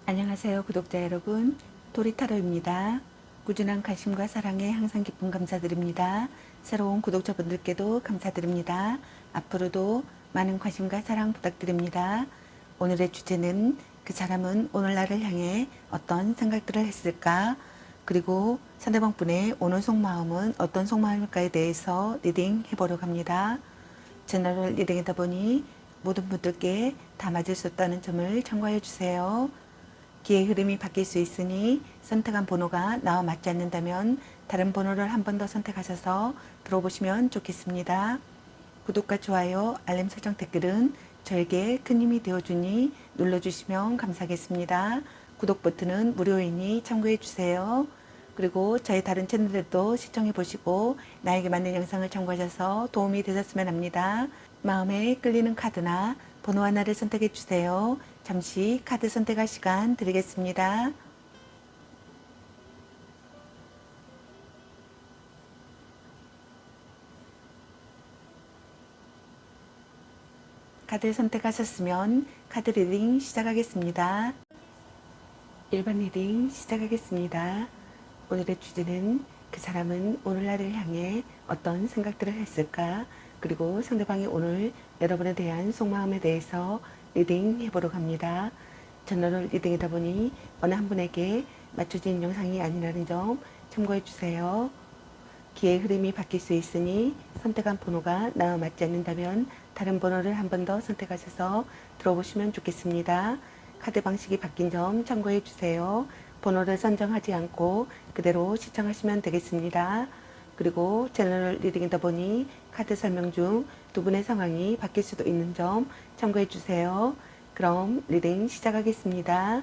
안녕하세요, 구독자 여러분. 도리타로입니다. 꾸준한 관심과 사랑에 항상 기쁨 감사드립니다. 새로운 구독자분들께도 감사드립니다. 앞으로도 많은 관심과 사랑 부탁드립니다. 오늘의 주제는 그 사람은 오늘 나를 향해 어떤 생각들을 했을까? 그리고 상대방 분의 오늘 속마음은 어떤 속마음일까에 대해서 리딩 해보려고 합니다. 제너럴 리딩이다 보니 모든 분들께 다 맞을 수 없다는 점을 참고해 주세요. 기의 흐름이 바뀔 수 있으니 선택한 번호가 나와 맞지 않는다면 다른 번호를 한 번 더 선택하셔서 들어보시면 좋겠습니다. 구독과 좋아요, 알림 설정 댓글은 저에게 큰 힘이 되어주니 눌러주시면 감사하겠습니다. 구독 버튼은 무료이니 참고해주세요. 그리고 저희 다른 채널들도 시청해보시고 나에게 맞는 영상을 참고하셔서 도움이 되셨으면 합니다. 마음에 끌리는 카드나 번호 하나를 선택해주세요. 잠시 카드 선택할 시간 드리겠습니다. 카드 선택하셨으면 카드 리딩 시작하겠습니다. 1번 리딩 시작하겠습니다. 오늘의 주제는 그 사람은 오늘 나를 향해 어떤 생각들을 했을까? 그리고 상대방이 오늘 여러분에 대한 속마음에 대해서 리딩 해보려고 합니다. 저널 리딩이다 보니 어느 한 분에게 맞춰진 영상이 아니라는 점 참고해 주세요. 기의 흐름이 바뀔 수 있으니 선택한 번호가 나와 맞지 않는다면 다른 번호를 한 번 더 선택하셔서 들어보시면 좋겠습니다. 카드 방식이 바뀐 점 참고해 주세요. 번호를 선정하지 않고 그대로 시청하시면 되겠습니다. 그리고 채널 리딩이다 보니 카드 설명 중 두 분의 상황이 바뀔 수도 있는 점 참고해 주세요. 그럼 리딩 시작하겠습니다.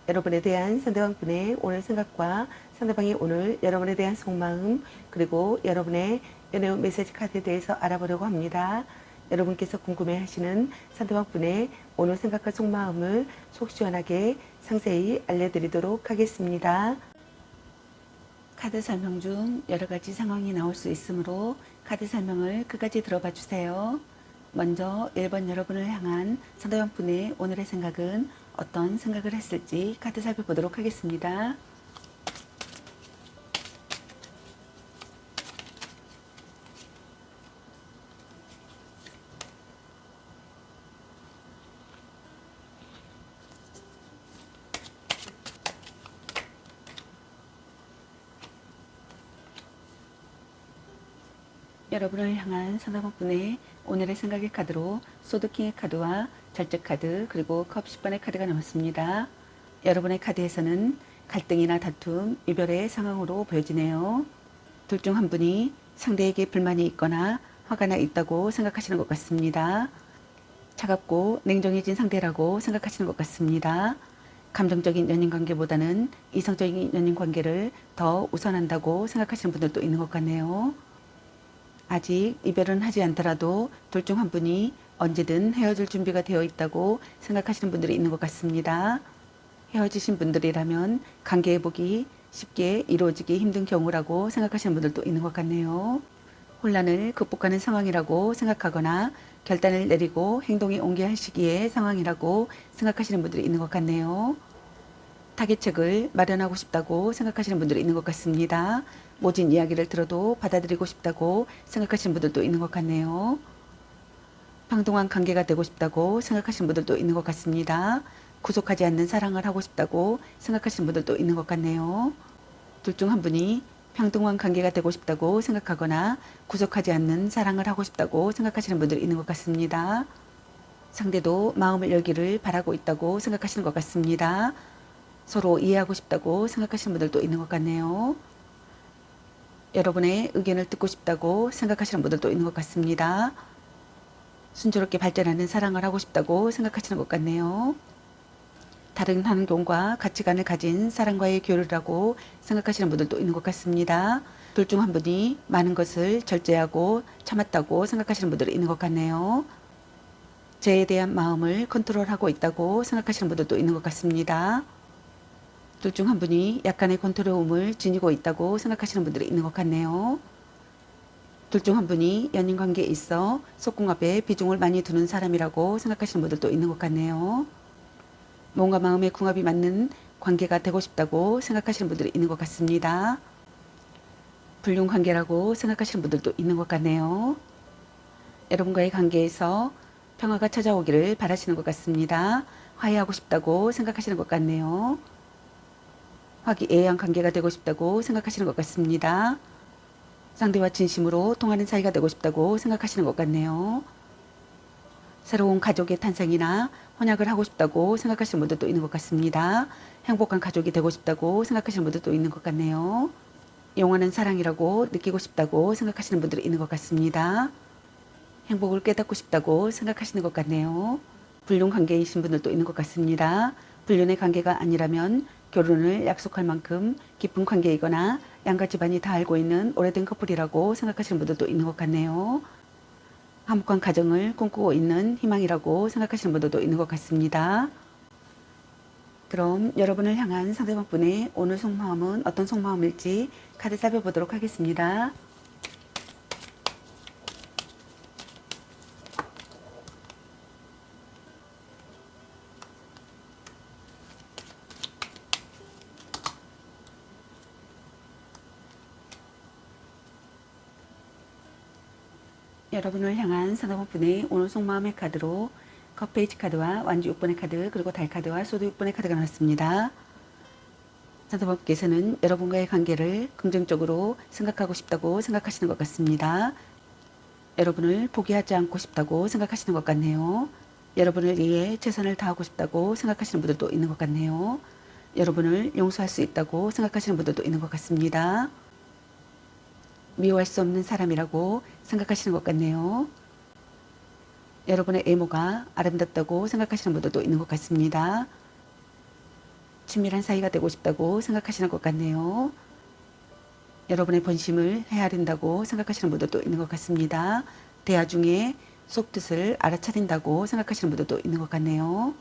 여러분에 대한 상대방 분의 오늘 생각과 상대방이 오늘 여러분에 대한 속마음 그리고 여러분의 연애 메시지 카드에 대해서 알아보려고 합니다. 여러분께서 궁금해하시는 상대방 분의 오늘 생각과 속마음을 속 시원하게 상세히 알려드리도록 하겠습니다. 카드 설명 중 여러 가지 상황이 나올 수 있으므로 카드 설명을 끝까지 들어봐 주세요. 먼저 1번 여러분을 향한 상대방 분의 오늘의 생각은 어떤 생각을 했을지 카드 살펴보도록 하겠습니다. 여러분을 향한 상대방 분의 오늘의 생각의 카드로 소드킹의 카드와 절제 카드 그리고 컵 10번의 카드가 나왔습니다. 여러분의 카드에서는 갈등이나 다툼, 이별의 상황으로 보여지네요. 둘 중 한 분이 상대에게 불만이 있거나 화가 나 있다고 생각하시는 것 같습니다. 차갑고 냉정해진 상대라고 생각하시는 것 같습니다. 감정적인 연인 관계보다는 이성적인 연인 관계를 더 우선한다고 생각하시는 분들도 있는 것 같네요. 아직 이별은 하지 않더라도 둘 중 한 분이 언제든 헤어질 준비가 되어 있다고 생각하시는 분들이 있는 것 같습니다. 헤어지신 분들이라면 관계 회복이 쉽게 이루어지기 힘든 경우라고 생각하시는 분들도 있는 것 같네요. 혼란을 극복하는 상황이라고 생각하거나 결단을 내리고 행동에 옮겨야 할 시기의 상황이라고 생각하시는 분들이 있는 것 같네요. 타개책을 마련하고 싶다고 생각하시는 분들이 있는 것 같습니다. 모진 이야기를 들어도 받아들이고 싶다고 생각하시는 분들도 있는 것 같네요. 평등한 관계가 되고 싶다고 생각하시는 분들도 있는 것 같습니다. 구속하지 않는 사랑을 하고 싶다고 생각하시는 분들도 있는 것 같네요. 둘 중 한 분이 평등한 관계가 되고 싶다고 생각하거나 구속하지 않는 사랑을 하고 싶다고 생각하시는 분들이 있는 것 같습니다. 상대도 마음을 열기를 바라고 있다고 생각하시는 것 같습니다. 서로 이해하고 싶다고 생각하시는 분들도 있는 것 같네요. 여러분의 의견을 듣고 싶다고 생각하시는 분들도 있는 것 같습니다. 순조롭게 발전하는 사랑을 하고 싶다고 생각하시는 것 같네요. 다른 환경과 가치관을 가진 사람과의 교류라고 생각하시는 분들도 있는 것 같습니다. 둘 중 한 분이 많은 것을 절제하고 참았다고 생각하시는 분들이 있는 것 같네요. 죄에 대한 마음을 컨트롤하고 있다고 생각하시는 분들도 있는 것 같습니다. 둘 중 한 분이 약간의 컨트롤움을 지니고 있다고 생각하시는 분들이 있는 것 같네요. 둘 중 한 분이 연인 관계에 있어 속궁합에 비중을 많이 두는 사람이라고 생각하시는 분들도 있는 것 같네요. 몸과 마음의 궁합이 맞는 관계가 되고 싶다고 생각하시는 분들이 있는 것 같습니다. 불륜 관계라고 생각하시는 분들도 있는 것 같네요. 여러분과의 관계에서 평화가 찾아오기를 바라시는 것 같습니다. 화해하고 싶다고 생각하시는 것 같네요. 화기애애한 관계가 되고 싶다고 생각하시는 것 같습니다. 상대와 진심으로 통하는 사이가 되고 싶다고 생각하시는 것 같네요. 새로운 가족의 탄생이나 혼약을 하고 싶다고 생각하시는 분들도 있는 것 같습니다. 행복한 가족이 되고 싶다고 생각하시는 분들도 있는 것 같네요. 영원한 사랑이라고 느끼고 싶다고 생각하시는 분들이 있는 것 같습니다. 행복을 깨닫고 싶다고 생각하시는 것 같네요. 불륜 관계이신 분들도 있는 것 같습니다. 불륜의 관계가 아니라면 결혼을 약속할 만큼 깊은 관계이거나 양가 집안이 다 알고 있는 오래된 커플이라고 생각하시는 분들도 있는 것 같네요. 화목한 가정을 꿈꾸고 있는 희망이라고 생각하시는 분들도 있는 것 같습니다. 그럼 여러분을 향한 상대방 분의 오늘 속마음은 어떤 속마음일지 카드 살펴보도록 하겠습니다. 여러분을 향한 상대방 분의 오늘 속마음의 카드로 컵페이지 카드와 완주 6번의 카드 그리고 달 카드와 소드 6번의 카드가 나왔습니다. 상대방께서는 여러분과의 관계를 긍정적으로 생각하고 싶다고 생각하시는 것 같습니다. 여러분을 포기하지 않고 싶다고 생각하시는 것 같네요. 여러분을 위해 최선을 다하고 싶다고 생각하시는 분들도 있는 것 같네요. 여러분을 용서할 수 있다고 생각하시는 분들도 있는 것 같습니다. 미워할 수 없는 사람이라고 생각하시는 것 같네요. 여러분의 외모가 아름답다고 생각하시는 분들도 있는 것 같습니다. 친밀한 사이가 되고 싶다고 생각하시는 것 같네요. 여러분의 본심을 헤아린다고 생각하시는 분들도 있는 것 같습니다. 대화 중에 속뜻을 알아차린다고 생각하시는 분들도 있는 것 같네요.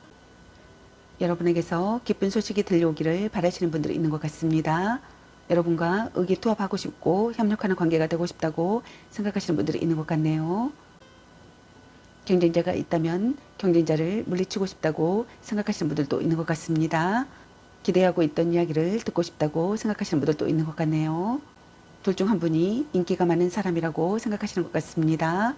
여러분에게서 기쁜 소식이 들려오기를 바라시는 분들이 있는 것 같습니다. 여러분과 의기투합하고 싶고 협력하는 관계가 되고 싶다고 생각하시는 분들이 있는 것 같네요. 경쟁자가 있다면 경쟁자를 물리치고 싶다고 생각하시는 분들도 있는 것 같습니다. 기대하고 있던 이야기를 듣고 싶다고 생각하시는 분들도 있는 것 같네요. 둘 중 한 분이 인기가 많은 사람이라고 생각하시는 것 같습니다.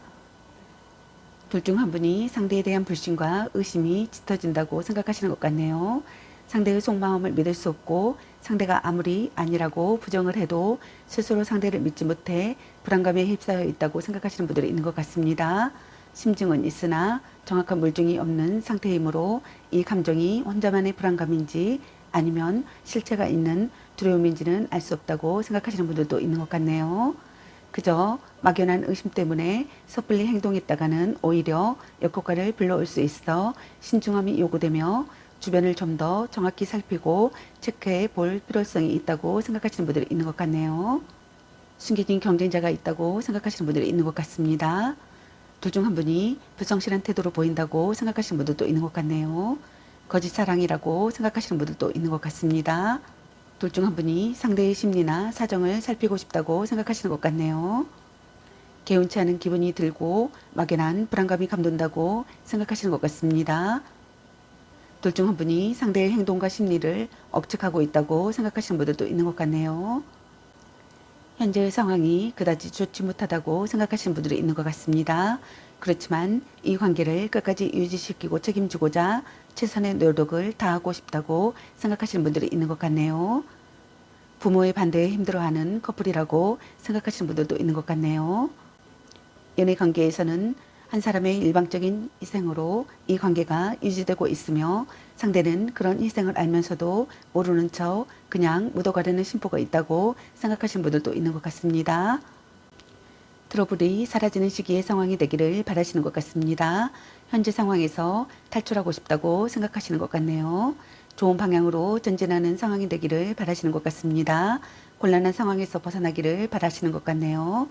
둘 중 한 분이 상대에 대한 불신과 의심이 짙어진다고 생각하시는 것 같네요. 상대의 속마음을 믿을 수 없고 상대가 아무리 아니라고 부정을 해도 스스로 상대를 믿지 못해 불안감에 휩싸여 있다고 생각하시는 분들이 있는 것 같습니다. 심증은 있으나 정확한 물증이 없는 상태이므로 이 감정이 혼자만의 불안감인지 아니면 실체가 있는 두려움인지는 알 수 없다고 생각하시는 분들도 있는 것 같네요. 그저 막연한 의심 때문에 섣불리 행동했다가는 오히려 역효과를 불러올 수 있어 신중함이 요구되며 주변을 좀 더 정확히 살피고 체크해 볼 필요성이 있다고 생각하시는 분들이 있는 것 같네요. 숨겨진 경쟁자가 있다고 생각하시는 분들이 있는 것 같습니다. 둘 중 한 분이 불성실한 태도로 보인다고 생각하시는 분들도 있는 것 같네요. 거짓 사랑이라고 생각하시는 분들도 있는 것 같습니다. 둘 중 한 분이 상대의 심리나 사정을 살피고 싶다고 생각하시는 것 같네요. 개운치 않은 기분이 들고 막연한 불안감이 감돈다고 생각하시는 것 같습니다. 둘 중 한 분이 상대의 행동과 심리를 억측하고 있다고 생각하시는 분들도 있는 것 같네요. 현재의 상황이 그다지 좋지 못하다고 생각하시는 분들이 있는 것 같습니다. 그렇지만 이 관계를 끝까지 유지시키고 책임지고자 최선의 노력을 다하고 싶다고 생각하시는 분들이 있는 것 같네요. 부모의 반대에 힘들어하는 커플이라고 생각하시는 분들도 있는 것 같네요. 연애 관계에서는 한 사람의 일방적인 희생으로 이 관계가 유지되고 있으며 상대는 그런 희생을 알면서도 모르는 척 그냥 묻어가려는 심보가 있다고 생각하시는 분들도 있는 것 같습니다. 트러블이 사라지는 시기의 상황이 되기를 바라시는 것 같습니다. 현재 상황에서 탈출하고 싶다고 생각하시는 것 같네요. 좋은 방향으로 전진하는 상황이 되기를 바라시는 것 같습니다. 곤란한 상황에서 벗어나기를 바라시는 것 같네요.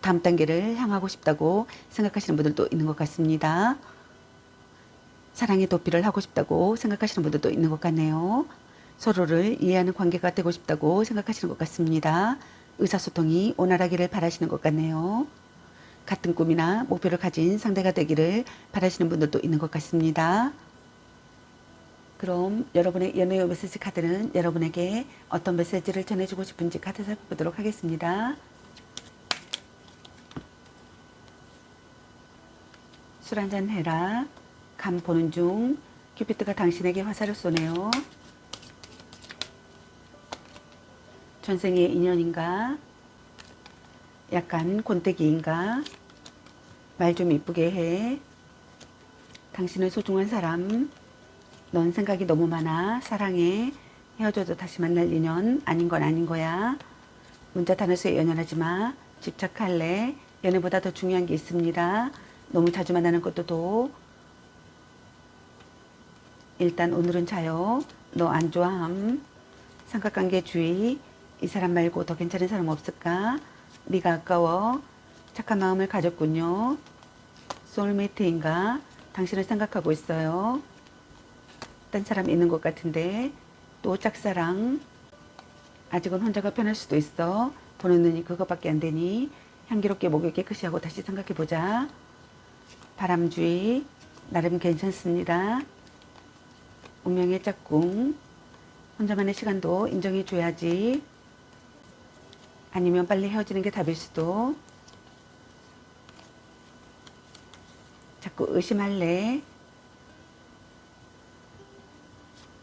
다음 단계를 향하고 싶다고 생각하시는 분들도 있는 것 같습니다. 사랑의 도피를 하고 싶다고 생각하시는 분들도 있는 것 같네요. 서로를 이해하는 관계가 되고 싶다고 생각하시는 것 같습니다. 의사소통이 원활하기를 바라시는 것 같네요. 같은 꿈이나 목표를 가진 상대가 되기를 바라시는 분들도 있는 것 같습니다. 그럼 여러분의 연애 메시지 카드는 여러분에게 어떤 메시지를 전해주고 싶은지 카드 살펴보도록 하겠습니다. 술 한잔 해라. 감 보는 중. 큐피트가 당신에게 화살을 쏘네요. 전생의 인연인가? 약간 곤태기인가? 말 좀 이쁘게 해. 당신은 소중한 사람. 넌 생각이 너무 많아. 사랑해. 헤어져도 다시 만날 인연 아닌 건 아닌 거야. 문자 단어수에 연연하지 마. 집착할래. 연애보다 더 중요한 게 있습니다. 너무 자주 만나는 것도 도. 일단 오늘은 자요. 너 안 좋아함. 삼각관계 주의. 이 사람 말고 더 괜찮은 사람 없을까? 네가 아까워. 착한 마음을 가졌군요. 소울메이트인가? 당신을 생각하고 있어요. 딴 사람 있는 것 같은데. 또 짝사랑. 아직은 혼자가 편할 수도 있어. 보는 눈이 그것밖에 안 되니 향기롭게 목을 깨끗이 하고 다시 생각해보자. 바람주의. 나름 괜찮습니다. 운명의 짝꿍. 혼자만의 시간도 인정해줘야지. 아니면 빨리 헤어지는 게 답일 수도. 자꾸 의심할래.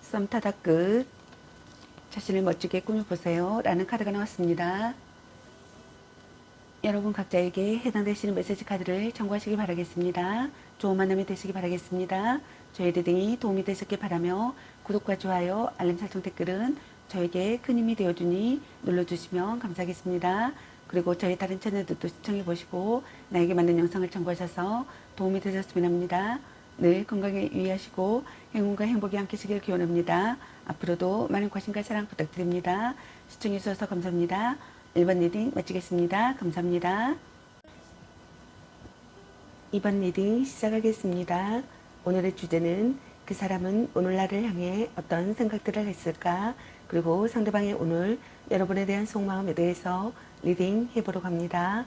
썸 타다 끝. 자신을 멋지게 꾸며보세요. 라는 카드가 나왔습니다. 여러분 각자에게 해당되시는 메시지 카드를 참고하시기 바라겠습니다. 좋은 만남이 되시기 바라겠습니다. 저희 리딩이 도움이 되셨길 바라며 구독과 좋아요, 알림 설정 댓글은 저에게 큰 힘이 되어주니 눌러주시면 감사하겠습니다. 그리고 저희 다른 채널들도 시청해보시고 나에게 맞는 영상을 참고하셔서 도움이 되셨으면 합니다. 늘 건강에 유의하시고 행운과 행복이 함께시길 기원합니다. 앞으로도 많은 관심과 사랑 부탁드립니다. 시청해주셔서 감사합니다. 1번 리딩 마치겠습니다. 감사합니다. 2번 리딩 시작하겠습니다. 오늘의 주제는 그 사람은 오늘 나를 향해 어떤 생각들을 했을까? 그리고 상대방의 오늘 여러분에 대한 속마음에 대해서 리딩 해보려고 합니다.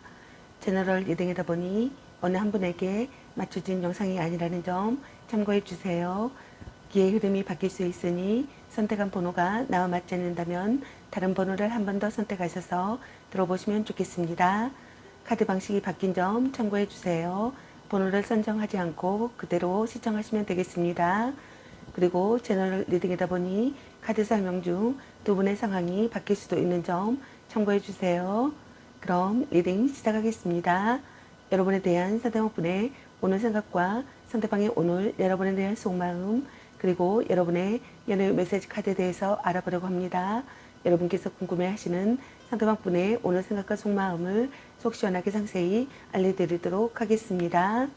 제너럴 리딩이다 보니 어느 한 분에게 맞춰진 영상이 아니라는 점 참고해 주세요. 기의 흐름이 바뀔 수 있으니 선택한 번호가 나와 맞지 않는다면 다른 번호를 한 번 더 선택하셔서 들어보시면 좋겠습니다. 카드 방식이 바뀐 점 참고해 주세요. 번호를 선정하지 않고 그대로 시청하시면 되겠습니다. 그리고 채널 리딩이다 보니 카드 설명 중 두 분의 상황이 바뀔 수도 있는 점 참고해 주세요. 그럼 리딩 시작하겠습니다. 여러분에 대한 상대방분의 오늘 생각과 상대방의 오늘 여러분에 대한 속마음 그리고 여러분의 연애 메시지 카드에 대해서 알아보려고 합니다. 여러분께서 궁금해하시는 상대방분의 오늘 생각과 속마음을 속 시원하게 상세히 알려드리도록 하겠습니다.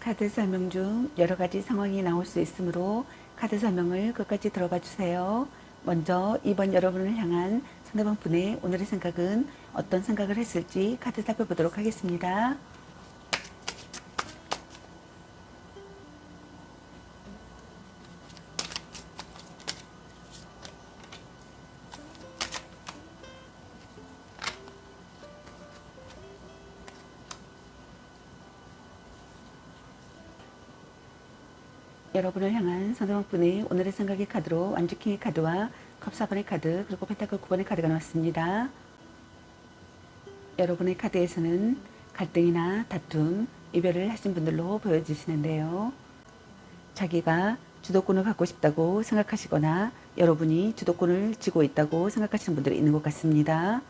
카드 설명 중 여러 가지 상황이 나올 수 있으므로 카드 설명을 끝까지 들어봐 주세요. 먼저 이번 여러분을 향한 상대방분의 오늘의 생각은 어떤 생각을 했을지 카드 살펴보도록 하겠습니다. 여러분을 향한 상대방분의 오늘의 생각의 카드로 완주킹의 카드와 컵 4번의 카드 그리고 펜타클 9번의 카드가 나왔습니다. 여러분의 카드에서는 갈등이나 다툼, 이별을 하신 분들로 보여지시는데요. 자기가 주도권을 갖고 싶다고 생각하시거나 여러분이 주도권을 쥐고 있다고 생각하시는 분들이 있는 것 같습니다.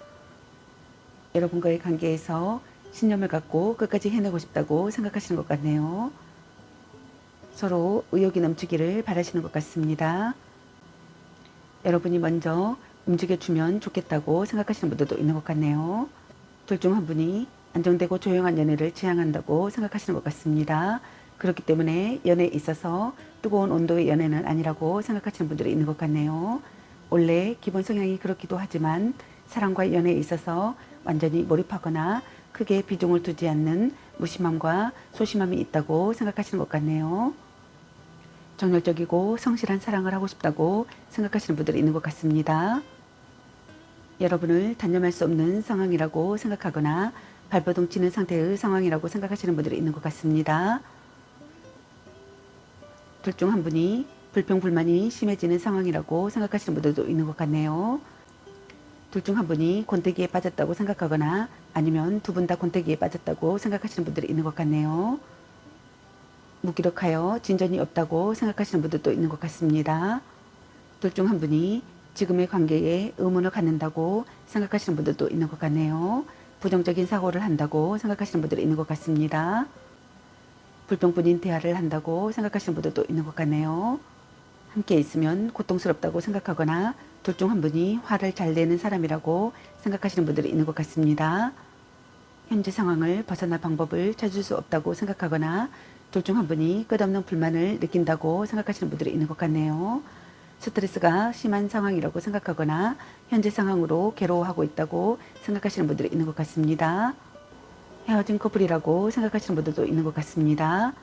여러분과의 관계에서 신념을 갖고 끝까지 해내고 싶다고 생각하시는 것 같네요. 서로 의욕이 넘치기를 바라시는 것 같습니다. 여러분이 먼저 움직여주면 좋겠다고 생각하시는 분들도 있는 것 같네요. 둘 중 한 분이 안정되고 조용한 연애를 지향한다고 생각하시는 것 같습니다. 그렇기 때문에 연애에 있어서 뜨거운 온도의 연애는 아니라고 생각하시는 분들이 있는 것 같네요. 원래 기본 성향이 그렇기도 하지만 사랑과 연애에 있어서 완전히 몰입하거나 크게 비중을 두지 않는 무심함과 소심함이 있다고 생각하시는 것 같네요. 정열적이고 성실한 사랑을 하고 싶다고 생각하시는 분들이 있는 것 같습니다. 여러분을 단념할 수 없는 상황이라고 생각하거나 발버둥 치는 상태의 상황이라고 생각하시는 분들이 있는 것 같습니다. 둘 중 한 분이 불평불만이 심해지는 상황이라고 생각하시는 분들도 있는 것 같네요. 둘 중 한 분이 권태기에 빠졌다고 생각하거나 아니면 두 분 다 권태기에 빠졌다고 생각하시는 분들이 있는 것 같네요. 무기력하여 진전이 없다고 생각하시는 분들도 있는 것 같습니다. 둘 중 한 분이 지금의 관계에 의문을 갖는다고 생각하시는 분들도 있는 것 같네요. 부정적인 사고를 한다고 생각하시는 분들이 있는 것 같습니다. 불평뿐인 대화를 한다고 생각하시는 분들도 있는 것 같네요. 함께 있으면 고통스럽다고 생각하거나 둘 중 한 분이 화를 잘 내는 사람이라고 생각하시는 분들이 있는 것 같습니다. 현재 상황을 벗어날 방법을 찾을 수 없다고 생각하거나 둘 중 한 분이 끝없는 불만을 느낀다고 생각하시는 분들이 있는 것 같네요. 스트레스가 심한 상황이라고 생각하거나 현재 상황으로 괴로워하고 있다고 생각하시는 분들이 있는 것 같습니다. 헤어진 커플이라고 생각하시는 분들도 있는 것 같습니다.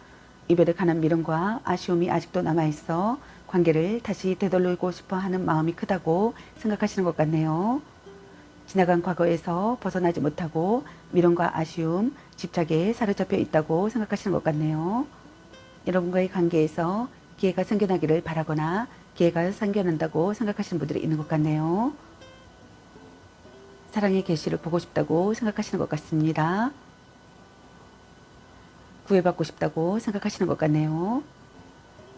이별에 관한 미련과 아쉬움이 아직도 남아있어 관계를 다시 되돌리고 싶어 하는 마음이 크다고 생각하시는 것 같네요. 지나간 과거에서 벗어나지 못하고 미련과 아쉬움, 집착에 사로잡혀 있다고 생각하시는 것 같네요. 여러분과의 관계에서 기회가 생겨나기를 바라거나 기회가 생겨난다고 생각하시는 분들이 있는 것 같네요. 사랑의 계시를 보고 싶다고 생각하시는 것 같습니다. 구애받고 싶다고 생각하시는 것 같네요.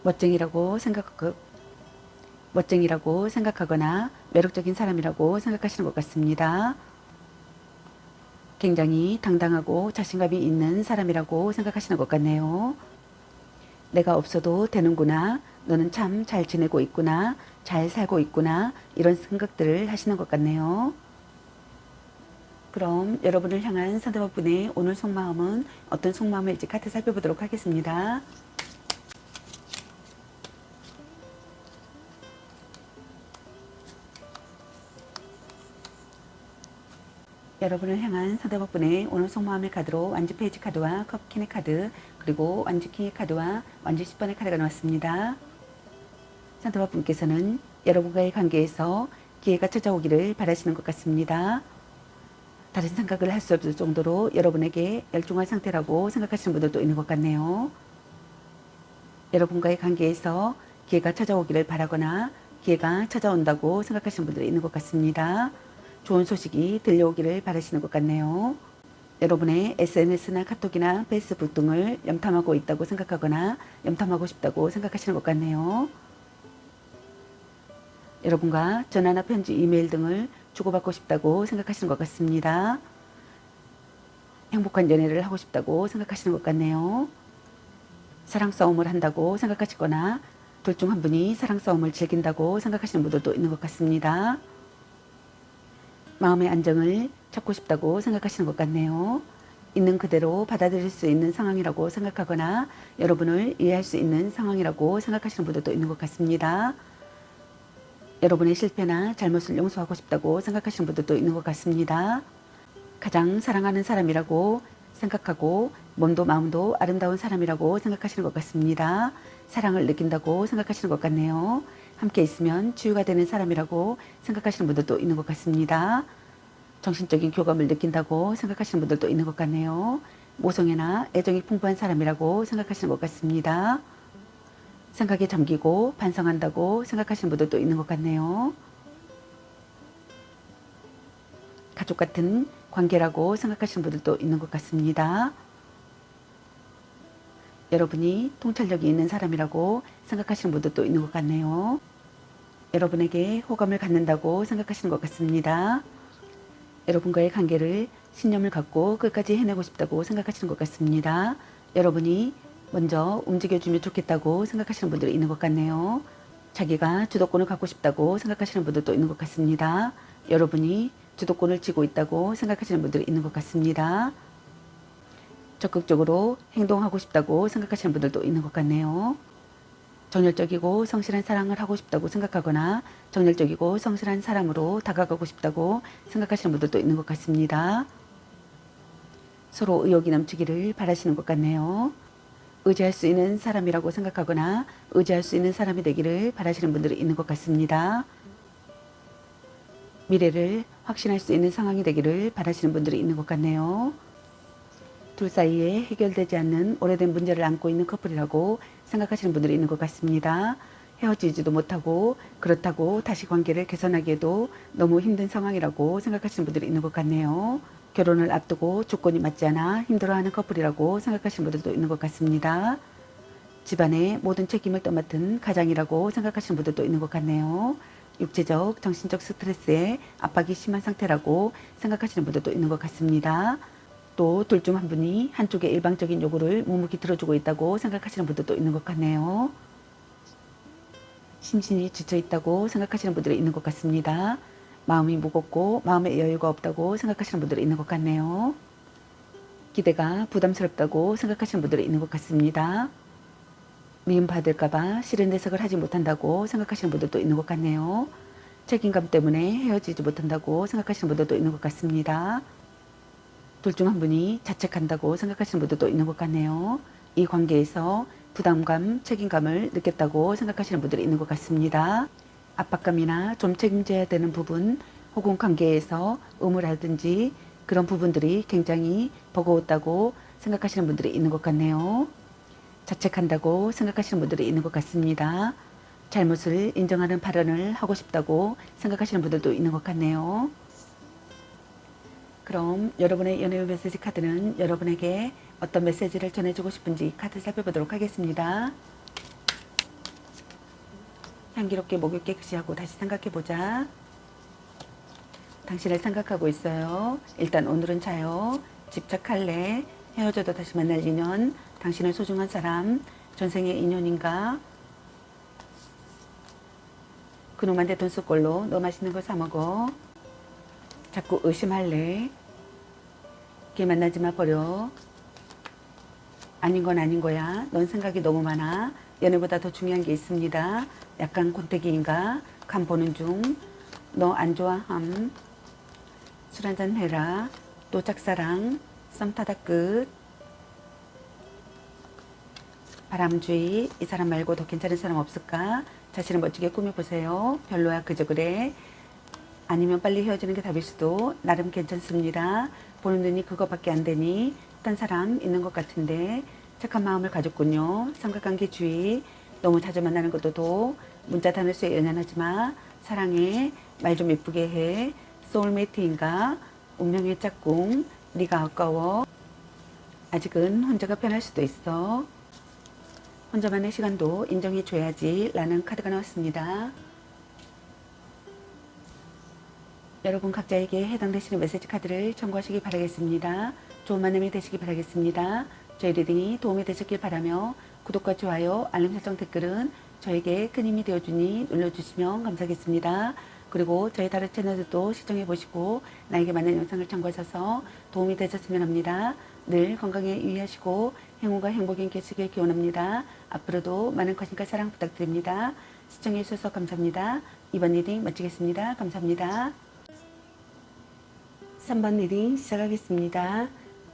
멋쟁이라고 생각하거나 매력적인 사람이라고 생각하시는 것 같습니다. 굉장히 당당하고 자신감이 있는 사람이라고 생각하시는 것 같네요. 내가 없어도 되는구나. 너는 참 잘 지내고 있구나. 잘 살고 있구나. 이런 생각들을 하시는 것 같네요. 그럼 여러분을 향한 상대방분의 오늘 속마음은 어떤 속마음일지 카드 살펴보도록 하겠습니다. 여러분을 향한 상대방분의 오늘 속마음의 카드로 완지 페이지 카드와 컵킨의 카드 그리고 완지 킹의 카드와 완지 10번의 카드가 나왔습니다. 상대방분께서는 여러분과의 관계에서 기회가 찾아오기를 바라시는 것 같습니다. 다른 생각을 할 수 없을 정도로 여러분에게 열중한 상태라고 생각하시는 분들도 있는 것 같네요. 여러분과의 관계에서 기회가 찾아오기를 바라거나 기회가 찾아온다고 생각하시는 분들이 있는 것 같습니다. 좋은 소식이 들려오기를 바라시는 것 같네요. 여러분의 SNS나 카톡이나 페이스북 등을 염탐하고 있다고 생각하거나 염탐하고 싶다고 생각하시는 것 같네요. 여러분과 전화나 편지, 이메일 등을 주고받고 싶다고 생각하시는 것 같습니다. 행복한 연애를 하고 싶다고 생각하시는 것 같네요. 사랑 싸움을 한다고 생각하시거나 둘 중 한 분이 사랑 싸움을 즐긴다고 생각하시는 분들도 있는 것 같습니다. 마음의 안정을 찾고 싶다고 생각하시는 것 같네요. 있는 그대로 받아들일 수 있는 상황이라고 생각하거나 여러분을 이해할 수 있는 상황이라고 생각하시는 분들도 있는 것 같습니다. 여러분의 실패나 잘못을 용서하고 싶다고 생각하시는 분들도 있는 것 같습니다. 가장 사랑하는 사람이라고 생각하고 몸도 마음도 아름다운 사람이라고 생각하시는 것 같습니다. 사랑을 느낀다고 생각하시는 것 같네요. 함께 있으면 치유가 되는 사람이라고 생각하시는 분들도 있는 것 같습니다. 정신적인 교감을 느낀다고 생각하시는 분들도 있는 것 같네요. 모성애나 애정이 풍부한 사람이라고 생각하시는 것 같습니다. 생각에 잠기고 반성한다고 생각하시는 분들도 있는 것 같네요. 가족 같은 관계라고 생각하시는 분들도 있는 것 같습니다. 여러분이 통찰력이 있는 사람이라고 생각하시는 분들도 있는 것 같네요. 여러분에게 호감을 갖는다고 생각하시는 것 같습니다. 여러분과의 관계를 신념을 갖고 끝까지 해내고 싶다고 생각하시는 것 같습니다. 여러분이 먼저 움직여주면 좋겠다고 생각하시는 분들이 있는 것 같네요. 자기가 주도권을 갖고 싶다고 생각하시는 분들도 있는 것 같습니다. 여러분이 주도권을 쥐고 있다고 생각하시는 분들이 있는 것 같습니다. 적극적으로 행동하고 싶다고 생각하시는 분들도 있는 것 같네요. 정열적이고 성실한 사랑을 하고 싶다고 생각하거나 정열적이고 성실한 사람으로 다가가고 싶다고 생각하시는 분들도 있는 것 같습니다. 서로 의욕이 넘치기를 바라시는 것 같네요. 의지할 수 있는 사람이라고 생각하거나 의지할 수 있는 사람이 되기를 바라시는 분들이 있는 것 같습니다. 미래를 확신할 수 있는 상황이 되기를 바라시는 분들이 있는 것 같네요. 둘 사이에 해결되지 않는 오래된 문제를 안고 있는 커플이라고 생각하시는 분들이 있는 것 같습니다. 헤어지지도 못하고 그렇다고 다시 관계를 개선하기에도 너무 힘든 상황이라고 생각하시는 분들이 있는 것 같네요. 결혼을 앞두고 조건이 맞지 않아 힘들어하는 커플이라고 생각하시는 분들도 있는 것 같습니다. 집안의 모든 책임을 떠맡은 가장이라고 생각하시는 분들도 있는 것 같네요. 육체적, 정신적 스트레스에 압박이 심한 상태라고 생각하시는 분들도 있는 것 같습니다. 또 둘 중 한 분이 한쪽의 일방적인 요구를 묵묵히 들어주고 있다고 생각하시는 분들도 있는 것 같네요. 심신이 지쳐 있다고 생각하시는 분들이 있는 것 같습니다. 마음이 무겁고 마음의 여유가 없다고 생각하시는 분들이 있는 것 같네요. 기대가 부담스럽다고 생각하시는 분들이 있는 것 같습니다. 미움받을까봐 싫은 내색을 하지 못한다고 생각하시는 분들도 있는 것 같네요. 책임감 때문에 헤어지지 못한다고 생각하시는 분들도 있는 것 같습니다. 둘 중 한 분이 자책한다고 생각하시는 분들도 있는 것 같네요. 이 관계에서 부담감, 책임감을 느꼈다고 생각하시는 분들이 있는 것 같습니다. 압박감이나 좀 책임져야 되는 부분 혹은 관계에서 의무라든지 그런 부분들이 굉장히 버거웠다고 생각하시는 분들이 있는 것 같네요. 자책한다고 생각하시는 분들이 있는 것 같습니다. 잘못을 인정하는 발언을 하고 싶다고 생각하시는 분들도 있는 것 같네요. 그럼 여러분의 연애 메시지 카드는 여러분에게 어떤 메시지를 전해주고 싶은지 카드 살펴보도록 하겠습니다. 향기롭게 목욕 깨끗이 하고 다시 생각해보자. 당신을 생각하고 있어요. 일단 오늘은 자요. 집착할래. 헤어져도 다시 만날 인연. 당신의 소중한 사람. 전생의 인연인가. 그놈한테 돈 쓸 걸로 너 맛있는 거 사 먹어. 자꾸 의심할래. 걔 만나지 마 버려. 아닌 건 아닌 거야. 넌 생각이 너무 많아. 연애보다 더 중요한 게 있습니다. 약간 곤태기인가? 간 보는 중. 너 안 좋아함. 술 한잔 해라. 또 짝사랑. 썸 타다 끝. 바람주의. 이 사람 말고 더 괜찮은 사람 없을까? 자신을 멋지게 꾸며보세요. 별로야 그저 그래. 아니면 빨리 헤어지는 게 답일 수도. 나름 괜찮습니다. 보는 눈이 그거밖에 안 되니 딴 사람 있는 것 같은데 착한 마음을 가졌군요. 삼각관계 주의. 너무 자주 만나는 것도 도. 문자 단어수에 연연하지 마. 사랑해. 말 좀 예쁘게 해. 소울메이트인가? 운명의 짝꿍. 네가 아까워. 아직은 혼자가 편할 수도 있어. 혼자만의 시간도 인정해줘야지 라는 카드가 나왔습니다. 여러분 각자에게 해당되시는 메시지 카드를 참고하시기 바라겠습니다. 좋은 만남이 되시기 바라겠습니다. 저희 리딩이 도움이 되셨길 바라며 구독과 좋아요, 알림 설정 댓글은 저에게 큰 힘이 되어주니 눌러주시면 감사하겠습니다. 그리고 저희 다른 채널들도 시청해보시고 나에게 맞는 영상을 참고하셔서 도움이 되셨으면 합니다. 늘 건강에 유의하시고 행운과 행복이 계시길 기원합니다. 앞으로도 많은 관심과 사랑 부탁드립니다. 시청해주셔서 감사합니다. 이번 리딩 마치겠습니다. 감사합니다. 3번 리딩 시작하겠습니다.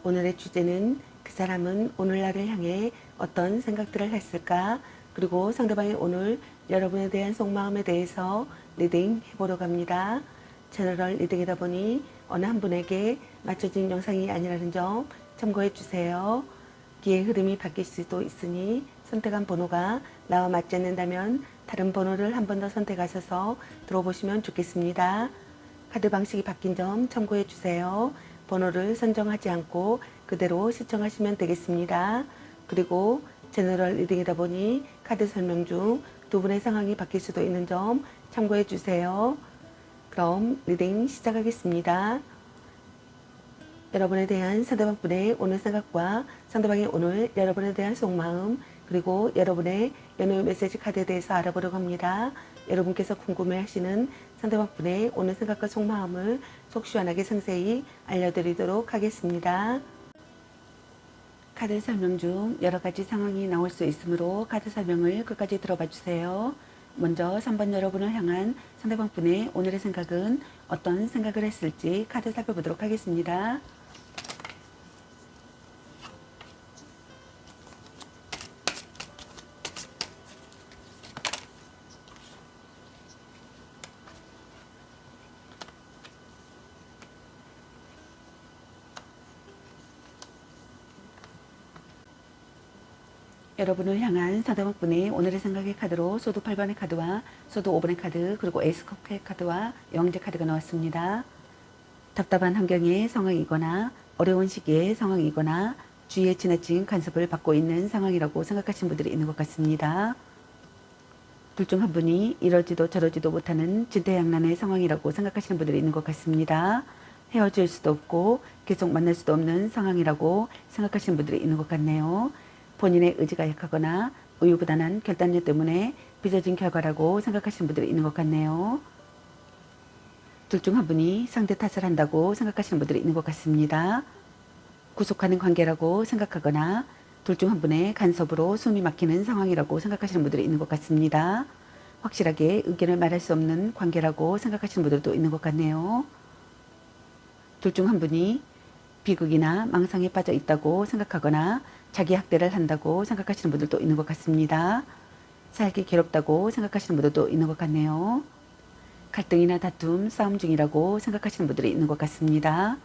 오늘의 주제는 그 사람은 오늘날을 향해 어떤 생각들을 했을까? 그리고 상대방이 오늘 여러분에 대한 속마음에 대해서 리딩 해보려고 합니다. 제너럴 리딩이다 보니 어느 한 분에게 맞춰진 영상이 아니라는 점 참고해 주세요. 기의 흐름이 바뀔 수도 있으니 선택한 번호가 나와 맞지 않는다면 다른 번호를 한 번 더 선택하셔서 들어보시면 좋겠습니다. 카드 방식이 바뀐 점 참고해 주세요. 번호를 선정하지 않고 그대로 시청하시면 되겠습니다. 그리고 제너럴 리딩이다 보니 카드 설명 중 두 분의 상황이 바뀔 수도 있는 점 참고해 주세요. 그럼 리딩 시작하겠습니다. 여러분에 대한 상대방 분의 오늘 생각과 상대방이 오늘 여러분에 대한 속마음 그리고 여러분의 연애 메시지 카드에 대해서 알아보려고 합니다. 여러분께서 궁금해하시는 상대방 분의 오늘 생각과 속마음을 속 시원하게 상세히 알려드리도록 하겠습니다. 카드 설명 중 여러 가지 상황이 나올 수 있으므로 카드 설명을 끝까지 들어봐 주세요. 먼저 3번 여러분을 향한 상대방 분의 오늘의 생각은 어떤 생각을 했을지 카드 살펴보도록 하겠습니다. 여러분을 향한 상대방분의 오늘의 생각의 카드로 소드 8번의 카드와 소드 5번의 카드 그리고 에이스 컵의 카드와 영재 카드가 나왔습니다. 답답한 환경의 상황이거나 어려운 시기의 상황이거나 주위에 지나친 간섭을 받고 있는 상황이라고 생각하시는 분들이 있는 것 같습니다. 둘 중 한 분이 이러지도 저러지도 못하는 진퇴양난의 상황이라고 생각하시는 분들이 있는 것 같습니다. 헤어질 수도 없고 계속 만날 수도 없는 상황이라고 생각하시는 분들이 있는 것 같네요. 본인의 의지가 약하거나 우유부단한 결단력 때문에 빚어진 결과라고 생각하시는 분들이 있는 것 같네요. 둘 중 한 분이 상대 탓을 한다고 생각하시는 분들이 있는 것 같습니다. 구속하는 관계라고 생각하거나 둘 중 한 분의 간섭으로 숨이 막히는 상황이라고 생각하시는 분들이 있는 것 같습니다. 확실하게 의견을 말할 수 없는 관계라고 생각하시는 분들도 있는 것 같네요. 둘 중 한 분이 비극이나 망상에 빠져 있다고 생각하거나 자기 학대를 한다고 생각하시는 분들도 있는 것 같습니다. 살기 괴롭다고 생각하시는 분들도 있는 것 같네요. 갈등이나 다툼, 싸움 중이라고 생각하시는 분들이 있는 것 같습니다.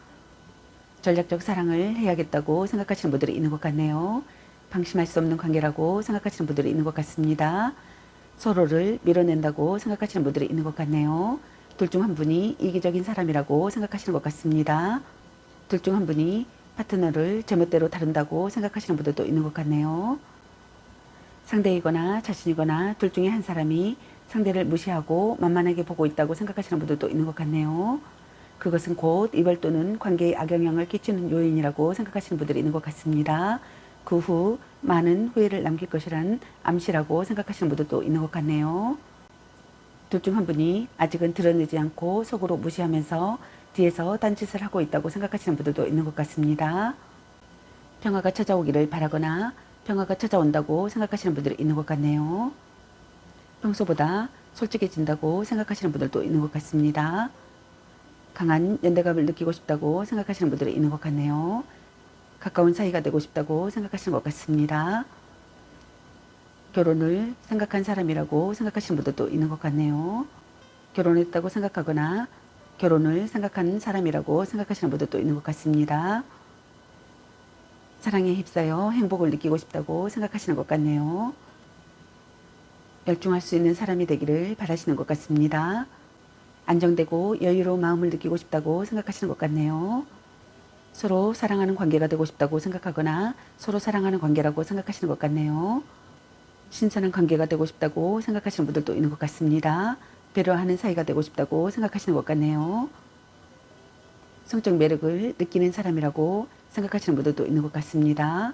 전략적 사랑을 해야겠다고 생각하시는 분들이 있는 것 같네요. 방심할 수 없는 관계라고 생각하시는 분들이 있는 것 같습니다. 서로를 밀어낸다고 생각하시는 분들이 있는 것 같네요. 둘 중 한 분이 이기적인 사람이라고 생각하시는 것 같습니다. 둘 중 한 분이 파트너를 제멋대로 다룬다고 생각하시는 분들도 있는 것 같네요. 상대이거나 자신이거나 둘 중에 한 사람이 상대를 무시하고 만만하게 보고 있다고 생각하시는 분들도 있는 것 같네요. 그것은 곧 이별 또는 관계에 악영향을 끼치는 요인이라고 생각하시는 분들이 있는 것 같습니다. 그 후 많은 후회를 남길 것이라는 암시라고 생각하시는 분들도 있는 것 같네요. 둘 중 한 분이 아직은 드러내지 않고 속으로 무시하면서 뒤에서 딴짓을 하고 있다고 생각하시는 분들도 있는 것 같습니다. 평화가 찾아오기를 바라거나 평화가 찾아온다고 생각하시는 분들이 있는 것 같네요. 평소보다 솔직해진다고 생각하시는 분들도 있는 것 같습니다. 강한 연대감을 느끼고 싶다고 생각하시는 분들이 있는 것 같네요. 가까운 사이가 되고 싶다고 생각하시는 것 같습니다. 결혼을 생각한 사람이라고 생각하시는 분들도 있는 것 같네요. 결혼했다고 생각하거나 결혼을 생각한 사람이라고 생각하시는 분들도 있는 것 같습니다. 사랑에 휩싸여 행복을 느끼고 싶다고 생각하시는 것 같네요. 열중할 수 있는 사람이 되기를 바라시는 것 같습니다. 안정되고 여유로운 마음을 느끼고 싶다고 생각하시는 것 같네요. 서로 사랑하는 관계가 되고 싶다고 생각하거나 서로 사랑하는 관계라고 생각하시는 것 같네요. 신선한 관계가 되고 싶다고 생각하시는 분들도 있는 것 같습니다. 배려하는 사이가 되고 싶다고 생각하시는 것 같네요. 성적 매력을 느끼는 사람이라고 생각하시는 분들도 있는 것 같습니다.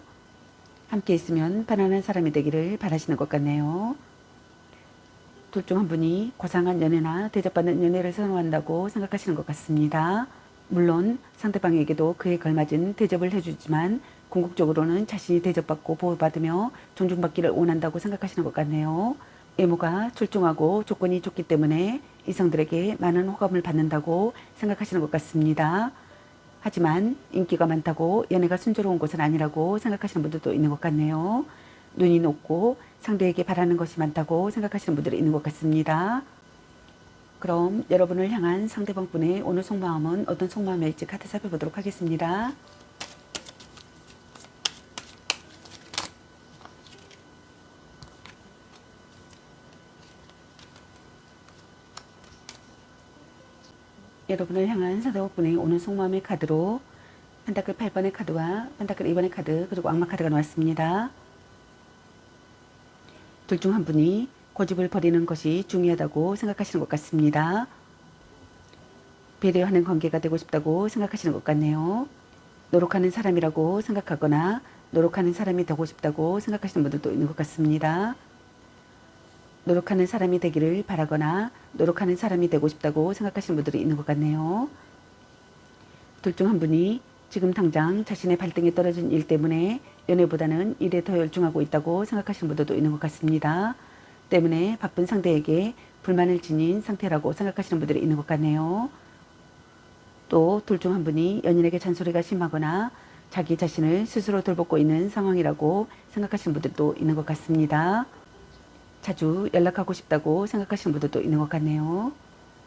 함께 있으면 편안한 사람이 되기를 바라시는 것 같네요. 둘 중 한 분이 고상한 연애나 대접받는 연애를 선호한다고 생각하시는 것 같습니다. 물론 상대방에게도 그에 걸맞은 대접을 해주지만 궁극적으로는 자신이 대접받고 보호받으며 존중받기를 원한다고 생각하시는 것 같네요. 외모가 출중하고 조건이 좋기 때문에 이성들에게 많은 호감을 받는다고 생각하시는 것 같습니다. 하지만 인기가 많다고 연애가 순조로운 것은 아니라고 생각하시는 분들도 있는 것 같네요. 눈이 높고 상대에게 바라는 것이 많다고 생각하시는 분들이 있는 것 같습니다. 그럼 여러분을 향한 상대방분의 오늘 속마음은 어떤 속마음일지 카드 살펴보도록 하겠습니다. 여러분을 향한 상대방분의 오늘 속마음의 카드로 펜타클 8번의 카드와 펜타클 2번의 카드 그리고 악마 카드가 나왔습니다. 둘 중 한 분이 고집을 버리는 것이 중요하다고 생각하시는 것 같습니다. 배려하는 관계가 되고 싶다고 생각하시는 것 같네요. 노력하는 사람이라고 생각하거나 노력하는 사람이 되고 싶다고 생각하시는 분들도 있는 것 같습니다. 노력하는 사람이 되기를 바라거나 노력하는 사람이 되고 싶다고 생각하시는 분들이 있는 것 같네요. 둘 중 한 분이 지금 당장 자신의 발등에 떨어진 일 때문에 연애보다는 일에 더 열중하고 있다고 생각하시는 분들도 있는 것 같습니다. 때문에 바쁜 상대에게 불만을 지닌 상태라고 생각하시는 분들이 있는 것 같네요. 또 둘 중 한 분이 연인에게 잔소리가 심하거나 자기 자신을 스스로 돌보고 있는 상황이라고 생각하시는 분들도 있는 것 같습니다. 자주 연락하고 싶다고 생각하시는 분들도 있는 것 같네요.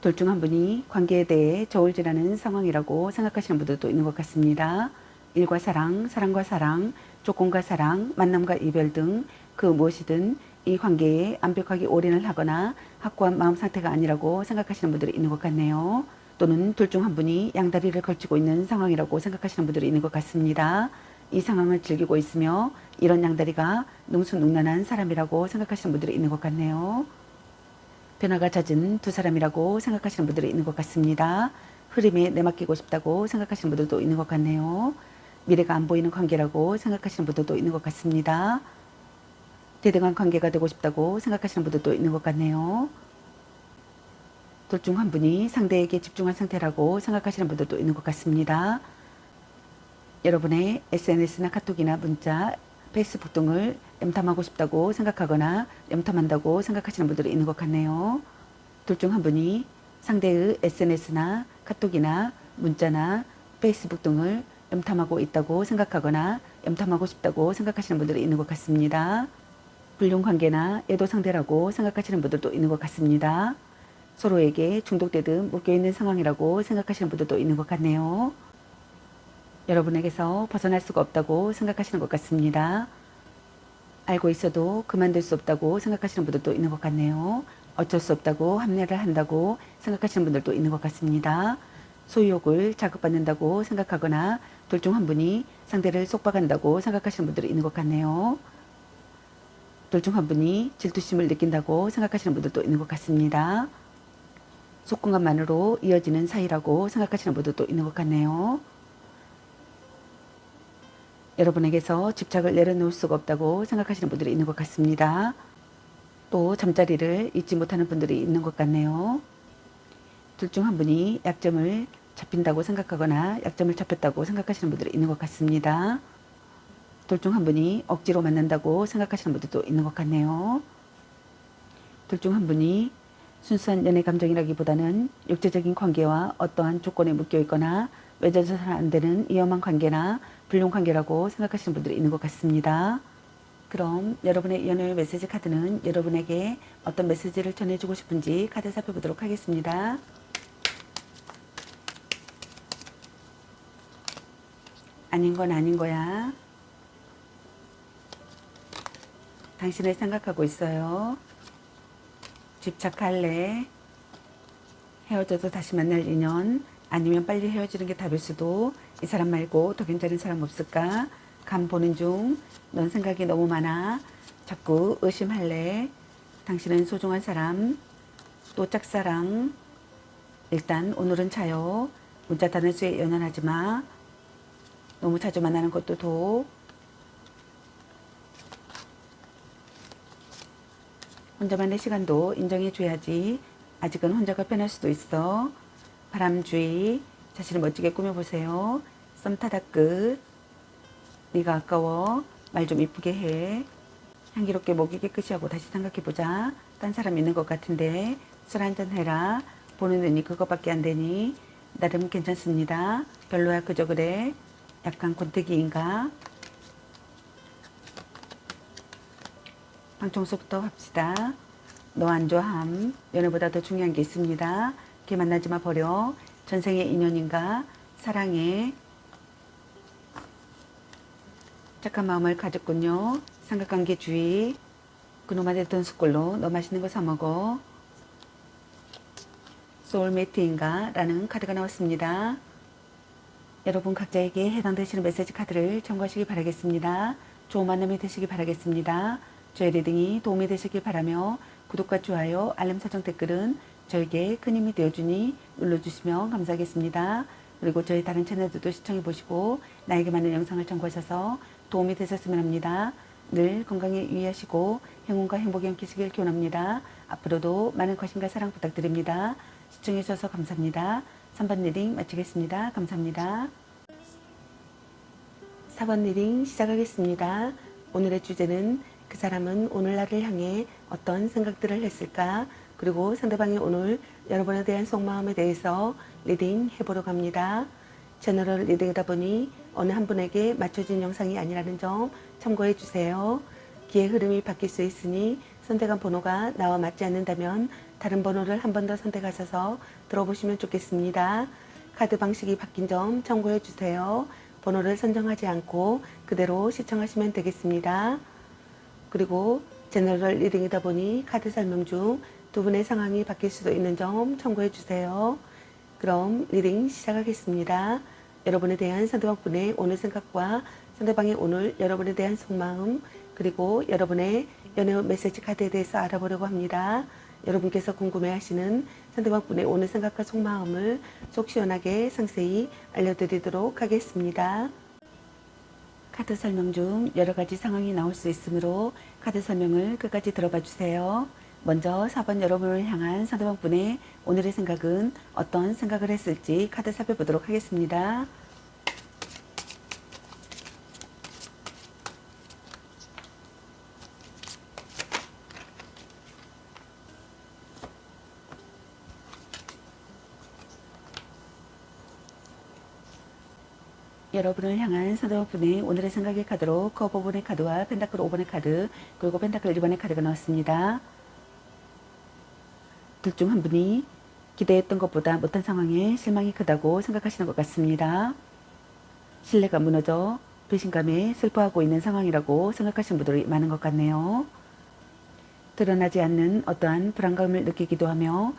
둘 중 한 분이 관계에 대해 저울질하는 상황이라고 생각하시는 분들도 있는 것 같습니다. 일과 사랑, 사랑과 사랑, 조건과 사랑, 만남과 이별 등 그 무엇이든 이 관계에 완벽하게 올인을 하거나 확고한 마음 상태가 아니라고 생각하시는 분들이 있는 것 같네요. 또는 둘 중 한 분이 양다리를 걸치고 있는 상황이라고 생각하시는 분들이 있는 것 같습니다. 이 상황을 즐기고 있으며 이런 양다리가 능수능란한 사람이라고 생각하시는 분들이 있는 것 같네요. 변화가 잦은 두 사람이라고 생각하시는 분들이 있는 것 같습니다. 흐름에 내맡기고 싶다고 생각하시는 분들도 있는 것 같네요. 미래가 안 보이는 관계라고 생각하시는 분들도 있는 것 같습니다. 대등한 관계가 되고 싶다고 생각하시는 분들도 있는 것 같네요. 둘 중 한 분이 상대에게 집중한 상태라고 생각하시는 분들도 있는 것 같습니다. 여러분의 SNS나 카톡이나 문자, 페이스북 등을 염탐하고 싶다고 생각하거나 염탐한다고 생각하시는 분들이 있는 것 같네요. 둘 중 한 분이 상대의 SNS나 카톡이나 문자나 페이스북 등을 염탐하고 있다고 생각하거나 염탐하고 싶다고 생각하시는 분들이 있는 것 같습니다. 불륜관계나 애도 상대라고 생각하시는 분들도 있는 것 같습니다. 서로에게 중독되듯 묶여있는 상황이라고 생각하시는 분들도 있는 것 같네요. 여러분에게서 벗어날 수가 없다고 생각하시는 것 같습니다. 알고 있어도 그만둘 수 없다고 생각하시는 분들도 있는 것 같네요. 어쩔 수 없다고 합리화를 한다고 생각하시는 분들도 있는 것 같습니다. 소유욕을 자극받는다고 생각하거나 둘 중 한 분이 상대를 속박한다고 생각하시는 분들이 있는 것 같네요. 둘 중 한 분이 질투심을 느낀다고 생각하시는 분들도 있는 것 같습니다. 속궁합만으로 이어지는 사이라고 생각하시는 분들도 있는 것 같네요. 여러분에게서 집착을 내려놓을 수가 없다고 생각하시는 분들이 있는 것 같습니다. 또 잠자리를 잊지 못하는 분들이 있는 것 같네요. 둘 중 한 분이 약점을 잡힌다고 생각하거나 약점을 잡혔다고 생각하시는 분들이 있는 것 같습니다. 둘 중 한 분이 억지로 만난다고 생각하시는 분들도 있는 것 같네요. 둘 중 한 분이 순수한 연애 감정이라기보다는 육체적인 관계와 어떠한 조건에 묶여 있거나 맺어져서는 안 되는 위험한 관계나 불륜 관계라고 생각하시는 분들이 있는 것 같습니다. 그럼 여러분의 연애 메시지 카드는 여러분에게 어떤 메시지를 전해주고 싶은지 카드 살펴보도록 하겠습니다. 아닌 건 아닌 거야. 당신을 생각하고 있어요. 집착할래? 헤어져도 다시 만날 인연? 아니면 빨리 헤어지는 게 답일 수도. 이 사람 말고 더 괜찮은 사람 없을까? 감 보는 중. 넌 생각이 너무 많아. 자꾸 의심할래? 당신은 소중한 사람. 또 짝사랑. 일단 오늘은 자요. 문자 단어수에 연연하지 마. 너무 자주 만나는 것도 도. 혼자만의 시간도 인정해줘야지. 아직은 혼자가 편할 수도 있어. 바람주의. 자신을 멋지게 꾸며보세요. 썸 타다 끝. 네가 아까워. 말 좀 이쁘게 해. 향기롭게 목이 깨끗이 하고 다시 생각해보자. 딴 사람 있는 것 같은데 술 한잔 해라. 보는 눈이 그것밖에 안 되니 나름 괜찮습니다. 별로야 그저 그래. 약간 권태기인가? 방청소부터 합시다. 너 안 좋아함. 연애보다 더 중요한 게 있습니다. 걔 만나지 마 버려. 전생의 인연인가? 사랑해. 착한 마음을 가졌군요. 삼각관계 주의. 그놈한테 돈 숟걸로 너 맛있는 거 사 먹어. 소울메이트인가? 라는 카드가 나왔습니다. 여러분 각자에게 해당되시는 메시지 카드를 참고하시기 바라겠습니다. 좋은 만남이 되시기 바라겠습니다. 저의 리딩이 도움이 되시길 바라며 구독과 좋아요, 알림 설정 댓글은 저에게 큰 힘이 되어주니 눌러주시면 감사하겠습니다. 그리고 저희 다른 채널들도 시청해보시고 나에게 맞는 영상을 참고하셔서 도움이 되셨으면 합니다. 늘 건강에 유의하시고 행운과 행복이 함께시길 기원합니다. 앞으로도 많은 관심과 사랑 부탁드립니다. 시청해주셔서 감사합니다. 3번 리딩 마치겠습니다. 감사합니다. 4번 리딩 시작하겠습니다. 오늘의 주제는 그 사람은 오늘 나를 향해 어떤 생각들을 했을까? 그리고 상대방이 오늘 여러분에 대한 속마음에 대해서 리딩 해보려고 합니다. 제너럴 리딩이다 보니 어느 한 분에게 맞춰진 영상이 아니라는 점 참고해 주세요. 기의 흐름이 바뀔 수 있으니 선택한 번호가 나와 맞지 않는다면 다른 번호를 한 번 더 선택하셔서 들어보시면 좋겠습니다. 카드 방식이 바뀐 점 참고해 주세요. 번호를 선정하지 않고 그대로 시청하시면 되겠습니다. 그리고 제너럴 리딩이다 보니 카드 설명 중 두 분의 상황이 바뀔 수도 있는 점 참고해 주세요. 그럼 리딩 시작하겠습니다. 여러분에 대한 상대방분의 오늘 생각과 상대방의 오늘 여러분에 대한 속마음, 그리고 여러분의 연애 메시지 카드에 대해서 알아보려고 합니다. 여러분께서 궁금해하시는 상대방분의 오늘 생각과 속마음을 속 시원하게 상세히 알려드리도록 하겠습니다. 카드 설명 중 여러 가지 상황이 나올 수 있으므로 카드 설명을 끝까지 들어봐 주세요. 먼저 4번 여러분을 향한 상대방분의 오늘의 생각은 어떤 생각을 했을지 카드 살펴보도록 하겠습니다. 여러분을 향한 상대방분의 오늘의 생각의 카드로 컵 5번의 카드와 펜타클 5번의 카드, 그리고 펜타클 1번의 카드가 나왔습니다. 둘 중 한 분이 기대했던 것보다 못한 상황에 실망이 크다고 생각하시는 것 같습니다. 신뢰가 무너져 배신감에 슬퍼하고 있는 상황이라고 생각하시는 분들이 많은 것 같네요. 드러나지 않는 어떠한 불안감을 느끼기도 하며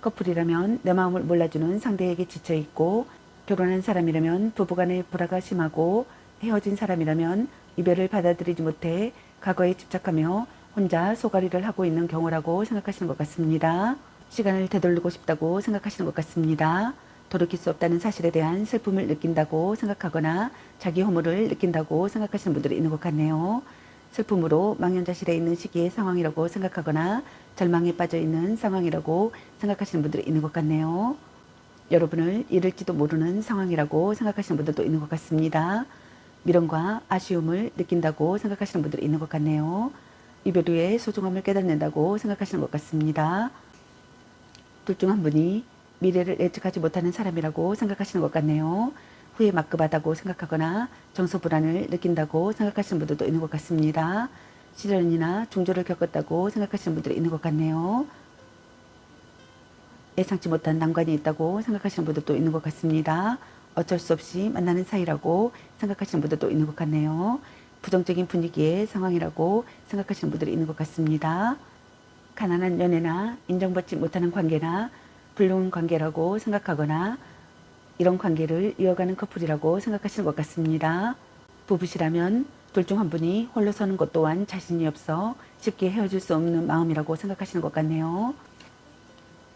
커플이라면 내 마음을 몰라주는 상대에게 지쳐있고 결혼한 사람이라면 부부간의 불화가 심하고 헤어진 사람이라면 이별을 받아들이지 못해 과거에 집착하며 혼자 소가리를 하고 있는 경우라고 생각하시는 것 같습니다. 시간을 되돌리고 싶다고 생각하시는 것 같습니다. 돌이킬 수 없다는 사실에 대한 슬픔을 느낀다고 생각하거나 자기 허물을 느낀다고 생각하시는 분들이 있는 것 같네요. 슬픔으로 망연자실해 있는 시기의 상황이라고 생각하거나 절망에 빠져 있는 상황이라고 생각하시는 분들이 있는 것 같네요. 여러분을 잃을지도 모르는 상황이라고 생각하시는 분들도 있는 것 같습니다. 미련과 아쉬움을 느낀다고 생각하시는 분들이 있는 것 같네요. 이별 후에 소중함을 깨닫는다고 생각하시는 것 같습니다. 둘 중 한 분이 미래를 예측하지 못하는 사람이라고 생각하시는 것 같네요. 후회 막급하다고 생각하거나 정서 불안을 느낀다고 생각하시는 분들도 있는 것 같습니다. 시련이나 중조를 겪었다고 생각하시는 분들이 있는 것 같네요. 예상치 못한 난관이 있다고 생각하시는 분들도 있는 것 같습니다. 어쩔 수 없이 만나는 사이라고 생각하시는 분들도 있는 것 같네요. 부정적인 분위기의 상황이라고 생각하시는 분들이 있는 것 같습니다. 가난한 연애나 인정받지 못하는 관계나 불륜 관계라고 생각하거나 이런 관계를 이어가는 커플이라고 생각하시는 것 같습니다. 부부시라면 둘 중 한 분이 홀로 서는 것 또한 자신이 없어 쉽게 헤어질 수 없는 마음이라고 생각하시는 것 같네요.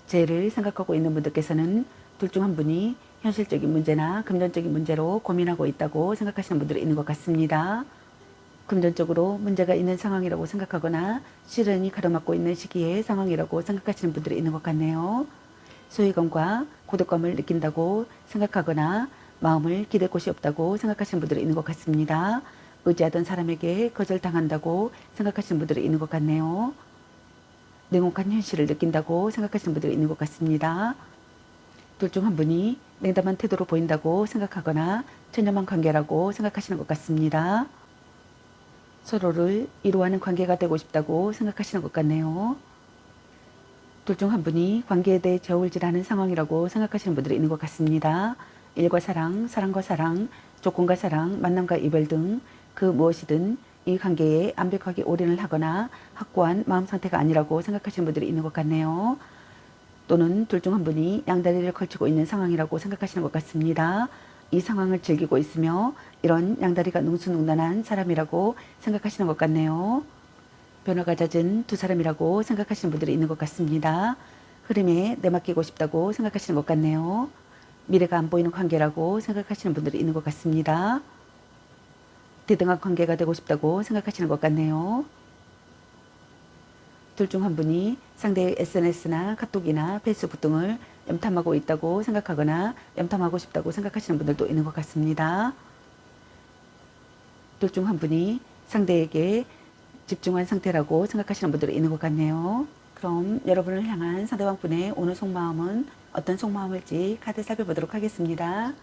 재해를 생각하고 있는 분들께서는 둘 중 한 분이 현실적인 문제나 금전적인 문제로 고민하고 있다고 생각하시는 분들이 있는 것 같습니다. 금전적으로 문제가 있는 상황이라고 생각하거나 시련이 가로막고 있는 시기의 상황이라고 생각하시는 분들이 있는 것 같네요. 소외감과 고독감을 느낀다고 생각하거나 마음을 기댈 곳이 없다고 생각하시는 분들이 있는 것 같습니다. 의지하던 사람에게 거절당한다고 생각하시는 분들이 있는 것 같네요. 냉혹한 현실을 느낀다고 생각하시는 분들이 있는 것 같습니다. 둘 중 한 분이 냉담한 태도로 보인다고 생각하거나 천연만 관계라고 생각하시는 것 같습니다. 서로를 위로하는 관계가 되고 싶다고 생각하시는 것 같네요. 둘 중 한 분이 관계에 대해 저울질하는 상황이라고 생각하시는 분들이 있는 것 같습니다. 일과 사랑, 사랑과 사랑, 조건과 사랑, 만남과 이별 등 그 무엇이든 이 관계에 완벽하게 올인을 하거나 확고한 마음 상태가 아니라고 생각하시는 분들이 있는 것 같네요. 또는 둘 중 한 분이 양다리를 걸치고 있는 상황이라고 생각하시는 것 같습니다. 이 상황을 즐기고 있으며 이런 양다리가 능수능란한 사람이라고 생각하시는 것 같네요. 변화가 잦은 두 사람이라고 생각하시는 분들이 있는 것 같습니다. 흐름에 내맡기고 싶다고 생각하시는 것 같네요. 미래가 안 보이는 관계라고 생각하시는 분들이 있는 것 같습니다. 대등한 관계가 되고 싶다고 생각하시는 것 같네요. 둘 중 한 분이 상대의 SNS나 카톡이나 페이스북 등을 염탐하고 있다고 생각하거나 염탐하고 싶다고 생각하시는 분들도 있는 것 같습니다. 둘 중 한 분이 상대에게 집중한 상태라고 생각하시는 분들이 있는 것 같네요. 그럼 여러분을 향한 상대방 분의 오늘 속마음은 어떤 속마음일지 카드 살펴보도록 하겠습니다.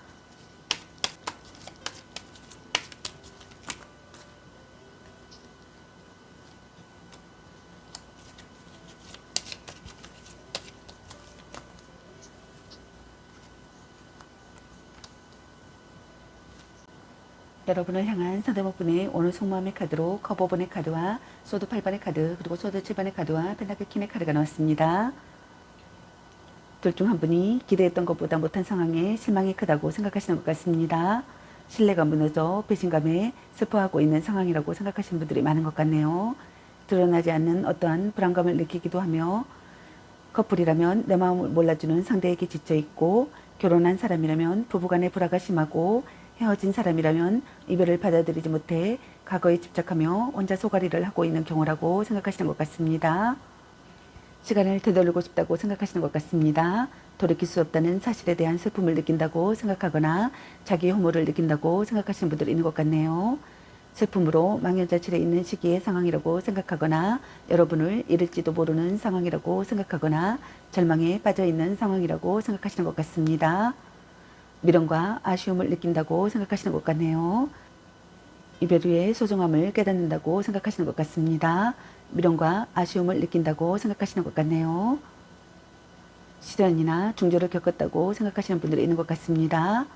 여러분을 향한 상대방분의 오늘 속마음의 카드로 컵 5번의 카드와 소드 8번의 카드 그리고 소드 7번의 카드와 펜타클 킹의 카드가 나왔습니다. 둘 중 한 분이 기대했던 것보다 못한 상황에 실망이 크다고 생각하시는 것 같습니다. 신뢰가 무너져 배신감에 슬퍼하고 있는 상황이라고 생각하시는 분들이 많은 것 같네요. 드러나지 않는 어떠한 불안감을 느끼기도 하며 커플이라면 내 마음을 몰라주는 상대에게 지쳐있고 결혼한 사람이라면 부부간의 불화가 심하고 헤어진 사람이라면 이별을 받아들이지 못해 과거에 집착하며 혼자 소가리를 하고 있는 경우라고 생각하시는 것 같습니다. 시간을 되돌리고 싶다고 생각하시는 것 같습니다. 돌이킬 수 없다는 사실에 대한 슬픔을 느낀다고 생각하거나 자기 혐오를 느낀다고 생각하시는 분들이 있는 것 같네요. 슬픔으로 망연자실해 있는 시기의 상황이라고 생각하거나 여러분을 잃을지도 모르는 상황이라고 생각하거나 절망에 빠져 있는 상황이라고 생각하시는 것 같습니다. 미련과 아쉬움을 느낀다고 생각하시는 것 같네요. 이별 후의 소중함을 깨닫는다고 생각하시는 것 같습니다. 미련과 아쉬움을 느낀다고 생각하시는 것 같네요. 시련이나 중조를 겪었다고 생각하시는 분들이 있는 것 같습니다.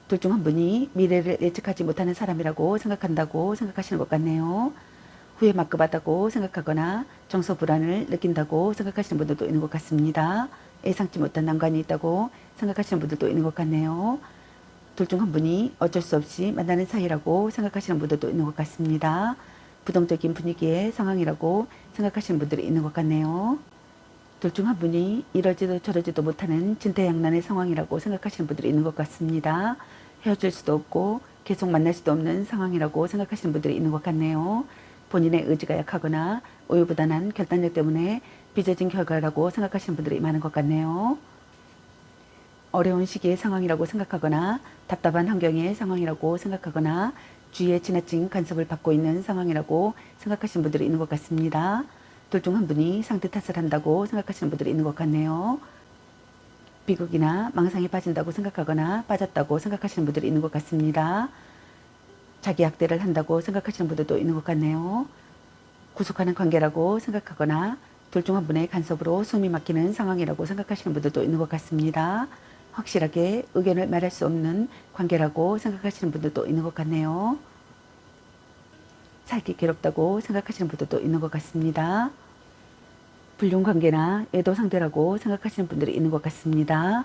둘 중 한 분이 미래를 예측하지 못하는 사람이라고 생각한다고 생각하시는 것 같네요. 후회 막급하다고 생각하거나 정서 불안을 느낀다고 생각하시는 분들도 있는 것 같습니다. 예상치 못한 난관이 있다고 생각하시는 분들도 있는 것 같네요. 둘 중 한 분이 어쩔 수 없이 만나는 사이라고 생각하시는 분들도 있는 것 같습니다. 부정적인 분위기의 상황이라고 생각하시는 분들이 있는 것 같네요. 둘 중 한 분이 이러지도 저러지도 못하는 진퇴양난의 상황이라고 생각하시는 분들이 있는 것 같습니다. 헤어질 수도 없고 계속 만날 수도 없는 상황이라고 생각하시는 분들이 있는 것 같네요. 본인의 의지가 약하거나 우유부단한 결단력 때문에 빚어진 결과라고 생각하시는 분들이 많은 것 같네요. 어려운 시기의 상황이라고 생각하거나 답답한 환경의 상황이라고 생각하거나 주위에 지나친 간섭을 받고 있는 상황이라고 생각하시는 분들이 있는 것 같습니다. 둘 중 한 분이 상대 탓을 한다고 생각하시는 분들이 있는 것 같네요. 비극이나 망상에 빠진다고 생각하거나 빠졌다고 생각하시는 분들이 있는 것 같습니다. 자기 학대를 한다고 생각하시는 분들도 있는 것 같네요. 구속하는 관계라고 생각하거나 둘 중 한 분의 간섭으로 숨이 막히는 상황이라고 생각하시는 분들도 있는 것 같습니다. 확실하게 의견을 말할 수 없는 관계라고 생각하시는 분들도 있는 것 같네요. 살기 괴롭다고 생각하시는 분들도 있는 것 같습니다. 불륜관계나 애도 상대라고 생각하시는 분들이 있는 것 같습니다.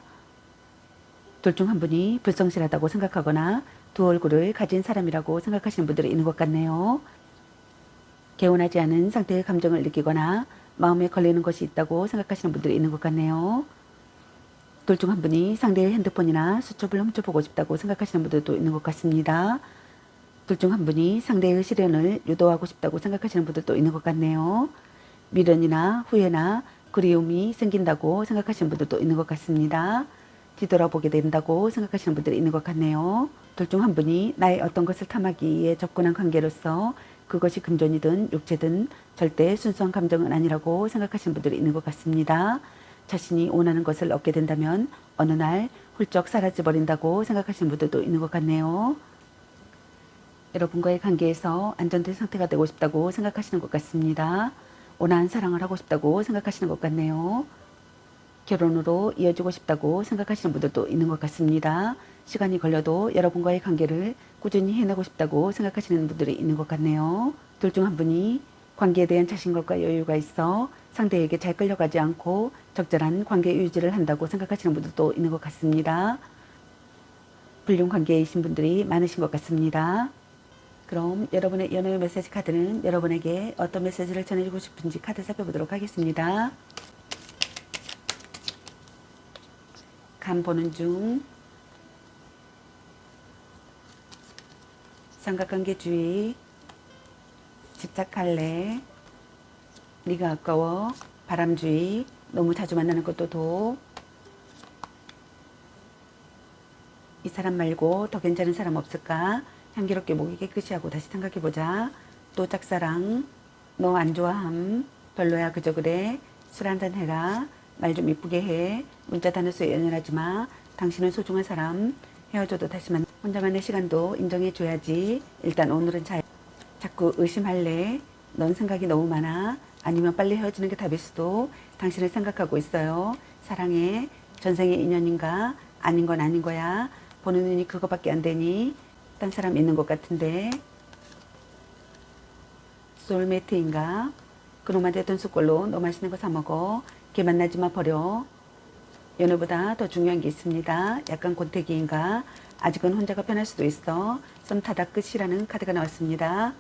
둘 중 한 분이 불성실하다고 생각하거나 두 얼굴을 가진 사람이라고 생각하시는 분들이 있는 것 같네요. 개운하지 않은 상태의 감정을 느끼거나 마음에 걸리는 것이 있다고 생각하시는 분들이 있는 것 같네요. 둘 중 한 분이 상대의 핸드폰이나 수첩을 훔쳐보고 싶다고 생각하시는 분들도 있는 것 같습니다. 둘 중 한 분이 상대의 시련을 유도하고 싶다고 생각하시는 분들도 있는 것 같네요. 미련이나 후회나 그리움이 생긴다고 생각하시는 분들도 있는 것 같습니다. 뒤돌아보게 된다고 생각하시는 분들이 있는 것 같네요. 둘 중 한 분이 나의 어떤 것을 탐하기 위해 접근한 관계로서 그것이 금전이든 육체든 절대 순수한 감정은 아니라고 생각하시는 분들이 있는 것 같습니다. 자신이 원하는 것을 얻게 된다면 어느 날 훌쩍 사라져버린다고 생각하시는 분들도 있는 것 같네요. 여러분과의 관계에서 안정된 상태가 되고 싶다고 생각하시는 것 같습니다. 온화한 사랑을 하고 싶다고 생각하시는 것 같네요. 결혼으로 이어지고 싶다고 생각하시는 분들도 있는 것 같습니다. 시간이 걸려도 여러분과의 관계를 꾸준히 해내고 싶다고 생각하시는 분들이 있는 것 같네요. 둘 중 한 분이 관계에 대한 자신감과 여유가 있어 상대에게 잘 끌려가지 않고 적절한 관계 유지를 한다고 생각하시는 분들도 있는 것 같습니다. 불륜 관계이신 분들이 많으신 것 같습니다. 그럼 여러분의 연애 메시지 카드는 여러분에게 어떤 메시지를 전해주고 싶은지 카드 살펴보도록 하겠습니다. 감 보는 중, 삼각관계 주의, 집착할래, 네가 아까워, 바람주의, 너무 자주 만나는 것도 도, 이 사람 말고 더 괜찮은 사람 없을까? 향기롭게 목이 깨끗이 하고 다시 생각해보자. 또 짝사랑, 너 안 좋아함, 별로야 그저 그래, 술 한잔 해라, 말 좀 이쁘게 해, 문자 단어수에 연연하지 마, 당신은 소중한 사람, 헤어져도 다시 만나, 혼자만의 시간도 인정해줘야지, 일단 오늘은 자꾸 의심할래, 넌 생각이 너무 많아, 아니면 빨리 헤어지는 게 답일 수도, 당신을 생각하고 있어요, 사랑해, 전생의 인연인가, 아닌 건 아닌 거야, 보는 눈이 그거밖에 안 되니, 딴 사람 있는 것 같은데. 소울메이트인가? 그놈한테 돈 쑥걸로 너 맛있는 거 사 먹어. 걔 만나지 마 버려. 연애보다 더 중요한 게 있습니다. 약간 권태기인가? 아직은 혼자가 편할 수도 있어. 썸 타다 끝이라는 카드가 나왔습니다.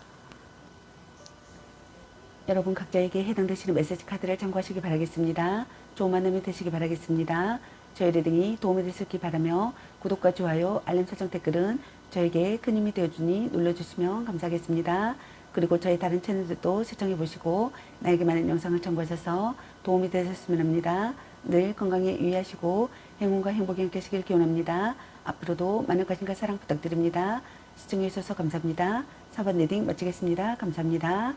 여러분 각자에게 해당되시는 메시지 카드를 참고하시기 바라겠습니다. 좋은 만남이 되시기 바라겠습니다. 저희 리딩이 도움이 되셨기 바라며 구독과 좋아요, 알림 설정 댓글은 저에게 큰 힘이 되어주니 눌러주시면 감사하겠습니다. 그리고 저희 다른 채널들도 시청해 보시고 나에게 많은 영상을 참고하셔서 도움이 되셨으면 합니다. 늘 건강에 유의하시고 행운과 행복이 함께 하시길 기원합니다. 앞으로도 많은 관심과 사랑 부탁드립니다. 시청해 주셔서 감사합니다. 4번 리딩 마치겠습니다. 감사합니다.